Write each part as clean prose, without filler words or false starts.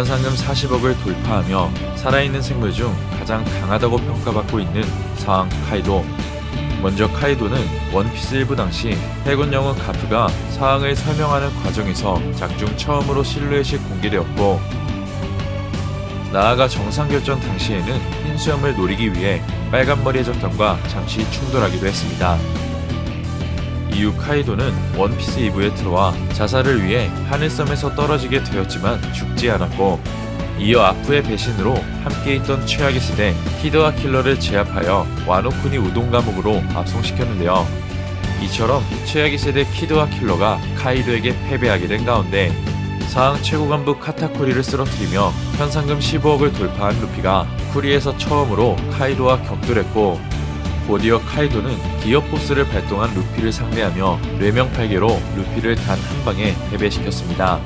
현상금 40억을 돌파하며 살아있는 생물 중 가장 강하다고 평가받고 있는 사왕 카이도. 먼저 카이도는 원피스 일부 당시 해군 영웅 가프가 사항을 설명하는 과정에서 작중 처음으로 실루엣이 공개되었고, 나아가 정상결전 당시에는 흰 수염을 노리기 위해 빨간 머리의 적단과 잠시 충돌하기도 했습니다. 이후 카이도는 원피스 2부에 들어와 자살을 위해 하늘섬에서 떨어지게 되었지만 죽지 않았고, 이어 아프의 배신으로 함께 있던 최악의 세대 키드와 킬러를 제압하여 와노쿠니 우동 감옥으로 압송시켰는데요. 이처럼 최악의 세대 키드와 킬러가 카이도에게 패배하게 된 가운데 사항 최고 간부 카타쿠리를 쓰러뜨리며 현상금 15억을 돌파한 루피가 쿠리에서 처음으로 카이도와 격돌했고, 곧이어 카이도는 기어포스를 발동한 루피를 상대하며 뇌명팔계로 루피를 단 한 방에 패배시켰습니다.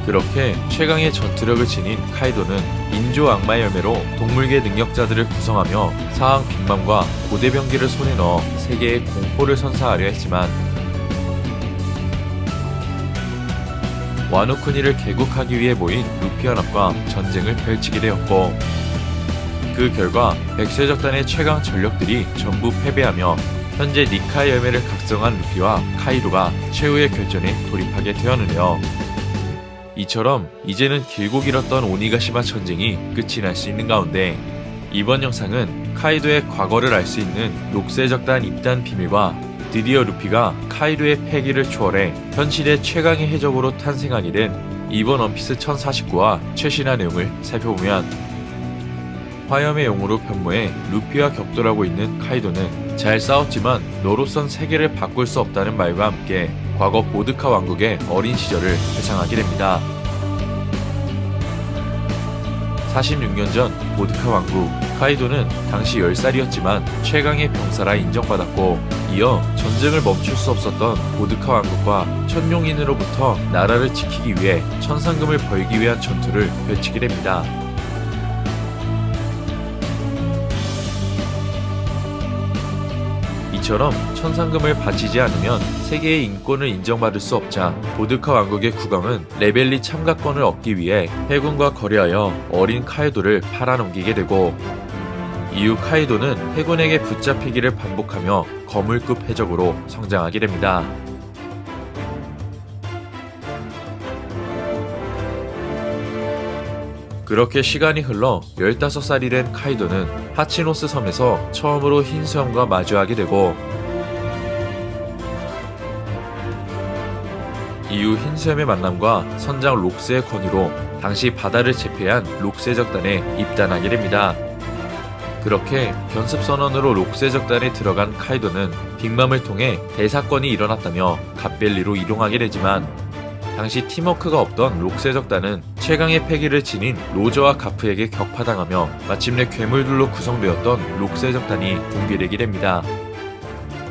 그렇게 최강의 전투력을 지닌 카이도는 인조 악마의 열매로 동물계 능력자들을 구성하며 사항 빅맘과 고대병기를 손에 넣어 세계에 공포를 선사하려 했지만, 와노쿠니를 개국하기 위해 모인 루피 연합과 전쟁을 펼치게 되었고, 그 결과 백쇄적단의 최강 전력들이 전부 패배하며 현재 니카의 열매를 각성한 루피와 카이도가 최후의 결전에 돌입하게 되었는데요. 이처럼 이제는 길고 길었던 오니가시마 전쟁이 끝이 날 수 있는 가운데, 이번 영상은 카이도의 과거를 알 수 있는 록세적단 입단 비밀과 드디어 루피가 카이도의 패기를 초월해 현실의 최강의 해적으로 탄생하게 된 이번 원피스 1049와 최신화 내용을 살펴보면, 화염의 용으로 변모해 루피와 격돌하고 있는 카이도는 잘 싸웠지만 너로선 세계를 바꿀 수 없다는 말과 함께 과거 보드카 왕국의 어린 시절을 회상하게 됩니다. 46년 전 보드카 왕국, 카이도는 당시 10살이었지만 최강의 병사라 인정받았고, 이어 전쟁을 멈출 수 없었던 보드카 왕국과 천룡인으로부터 나라를 지키기 위해 천상금을 벌기 위한 전투를 펼치게 됩니다. 이처럼 천상금을 바치지 않으면 세계의 인권을 인정받을 수 없자 보드카 왕국의 국왕은 레벨리 참가권을 얻기 위해 해군과 거래하여 어린 카이도를 팔아넘기게 되고, 이후 카이도는 해군에게 붙잡히기를 반복하며 거물급 해적으로 성장하게 됩니다. 그렇게 시간이 흘러 15살이 된 카이도는 하치노스 섬에서 처음으로 흰 수염과 마주하게 되고, 이후 흰 수염의 만남과 선장 록스의 권유로 당시 바다를 제패한 록세적단에 입단하게 됩니다. 그렇게 견습선언으로 록세적단에 들어간 카이도는 빅맘을 통해 대사건이 일어났다며 갓벨리로 이동하게 되지만, 당시 팀워크가 없던 록세적단은 최강의 패기를 지닌 로저와 가프에게 격파당하며 마침내 괴물들로 구성되었던 록세적단이 붕괴되게 됩니다.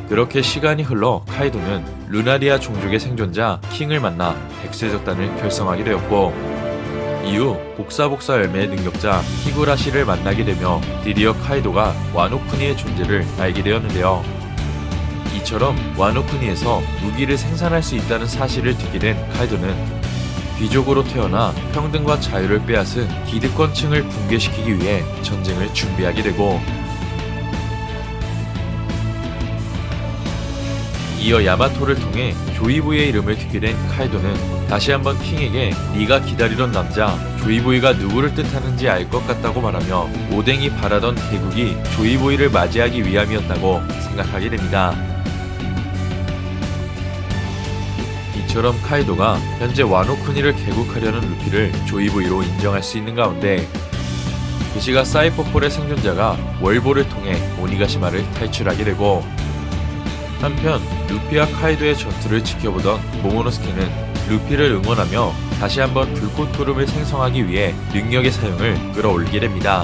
그렇게 시간이 흘러 카이도는 루나리아 종족의 생존자 킹을 만나 백세적단을 결성하게 되었고, 이후 복사복사 열매의 능력자 히구라시를 만나게 되며 드디어 카이도가 와노쿠니의 존재를 알게 되었는데요. 이처럼 와노쿠니에서 무기를 생산할 수 있다는 사실을 듣게 된 카이도는 귀족으로 태어나 평등과 자유를 빼앗은 기득권층을 붕괴시키기 위해 전쟁을 준비하게 되고, 이어 야마토를 통해 조이보이의 이름을 듣게 된 카이도는 다시 한번 킹에게 네가 기다리던 남자 조이보이가 누구를 뜻하는지 알 것 같다고 말하며 오뎅이 바라던 개국이 조이보이를 맞이하기 위함이었다고 생각하게 됩니다. 이처럼 카이도가 현재 와노쿠니를 개국하려는 루피를 조이보이로 인정할 수 있는 가운데, 그 시각 사이퍼폴의 생존자가 월보를 통해 오니가시마를 탈출하게 되고, 한편 루피와 카이도의 전투를 지켜보던 모모노스케는 루피를 응원하며 다시 한번 불꽃구름을 생성하기 위해 능력의 사용을 끌어올리게 됩니다.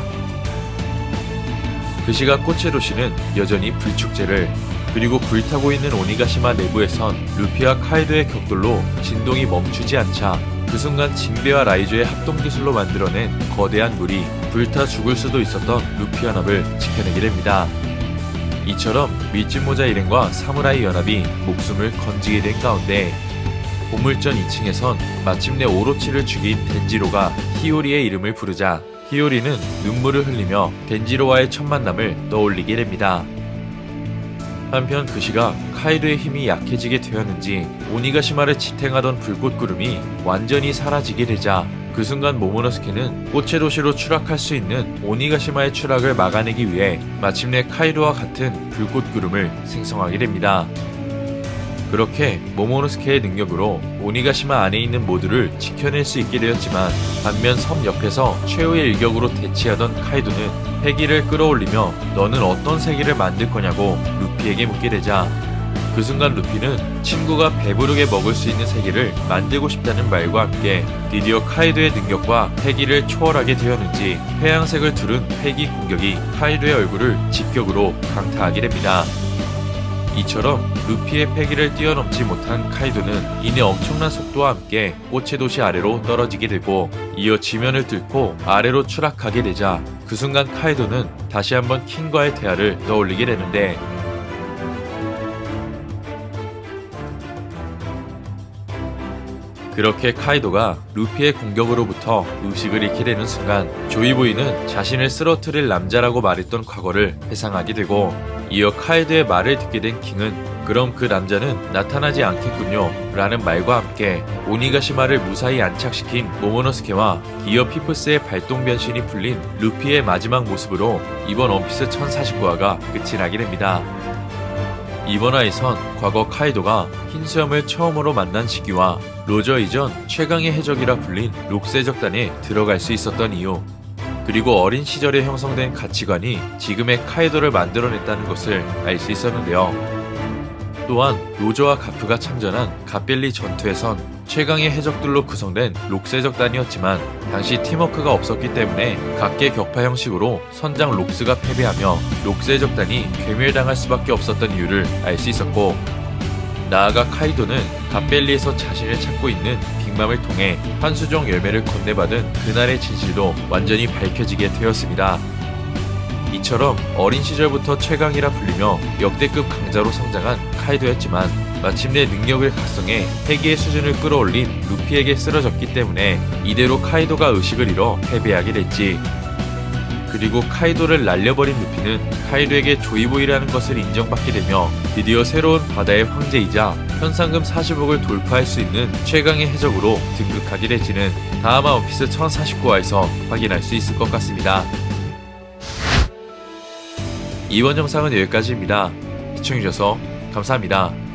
그 시각 코체로시는 여전히 불축제를, 그리고 불타고 있는 오니가시마 내부에선 루피와 카이도의 격돌로 진동이 멈추지 않자 그 순간 징베와 라이조의 합동기술로 만들어낸 거대한 물이 불타 죽을 수도 있었던 루피 연합을 지켜내게 됩니다. 이처럼 밀짚모자 일행과 사무라이 연합이 목숨을 건지게 된 가운데, 보물전 2층에선 마침내 오로치를 죽인 덴지로가 히요리의 이름을 부르자 히요리는 눈물을 흘리며 덴지로와의 첫 만남을 떠올리게 됩니다. 한편 그 시각 카이도의 힘이 약해지게 되었는지 오니가시마를 지탱하던 불꽃구름이 완전히 사라지게 되자 그 순간 모모노스케는 꽃의 도시로 추락할 수 있는 오니가시마의 추락을 막아내기 위해 마침내 카이도와 같은 불꽃구름을 생성하게 됩니다. 그렇게 모모노스케의 능력으로 오니가시마 안에 있는 모두를 지켜낼 수 있게 되었지만 반면 섬 옆에서 최후의 일격으로 대치하던 카이도는 패기를 끌어올리며 너는 어떤 세계를 만들 거냐고 루피에게 묻게 되자 그 순간 루피는 친구가 배부르게 먹을 수 있는 세계를 만들고 싶다는 말과 함께 드디어 카이도의 능력과 패기를 초월하게 되었는지 회양색을 두른 패기 공격이 카이도의 얼굴을 직격으로 강타하게 됩니다. 이처럼 루피의 패기를 뛰어넘지 못한 카이도는 이내 엄청난 속도와 함께 꽃의 도시 아래로 떨어지게 되고 이어 지면을 뚫고 아래로 추락하게 되자 그 순간 카이도는 다시 한번 킹과의 대화를 떠올리게 되는데 그렇게 카이도가 루피의 공격으로부터 의식을 잃게 되는 순간 조이보이는 자신을 쓰러뜨릴 남자라고 말했던 과거를 회상하게 되고 이어 카이도의 말을 듣게 된 킹은 그럼 그 남자는 나타나지 않겠군요 라는 말과 함께 오니가시마를 무사히 안착시킨 모모노스케와 기어 피프스의 발동 변신이 풀린 루피의 마지막 모습으로 이번 원피스 1049화가 끝이 나게 됩니다. 이번 화에선 과거 카이도가 흰수염을 처음으로 만난 시기와 로저 이전 최강의 해적이라 불린 록세적단에 들어갈 수 있었던 이유 그리고 어린 시절에 형성된 가치관이 지금의 카이도를 만들어냈다는 것을 알 수 있었는데요. 또한 로저와 가프가 참전한 갓벨리 전투에선 최강의 해적들로 구성된 록세적단이었지만 당시 팀워크가 없었기 때문에 각계 격파 형식으로 선장 록스가 패배하며 록세적단이 괴멸당할 수밖에 없었던 이유를 알 수 있었고 나아가 카이도는 갓벨리에서 자신을 찾고 있는 빅맘을 통해 한수종 열매를 건네받은 그날의 진실도 완전히 밝혀지게 되었습니다. 이처럼 어린 시절부터 최강이라 불리며 역대급 강자로 성장한 카이도였지만 마침내 능력을 각성해 패기의 수준을 끌어올린 루피에게 쓰러졌기 때문에 이대로 카이도가 의식을 잃어 패배하게 됐지. 그리고 카이도를 날려버린 루피는 카이도에게 조이보이라는 것을 인정받게 되며 드디어 새로운 바다의 황제이자 현상금 40억을 돌파할 수 있는 최강의 해적으로 등극하게 될지는 다음 원피스 1049화에서 확인할 수 있을 것 같습니다. 이번 영상은 여기까지입니다. 시청해주셔서 감사합니다.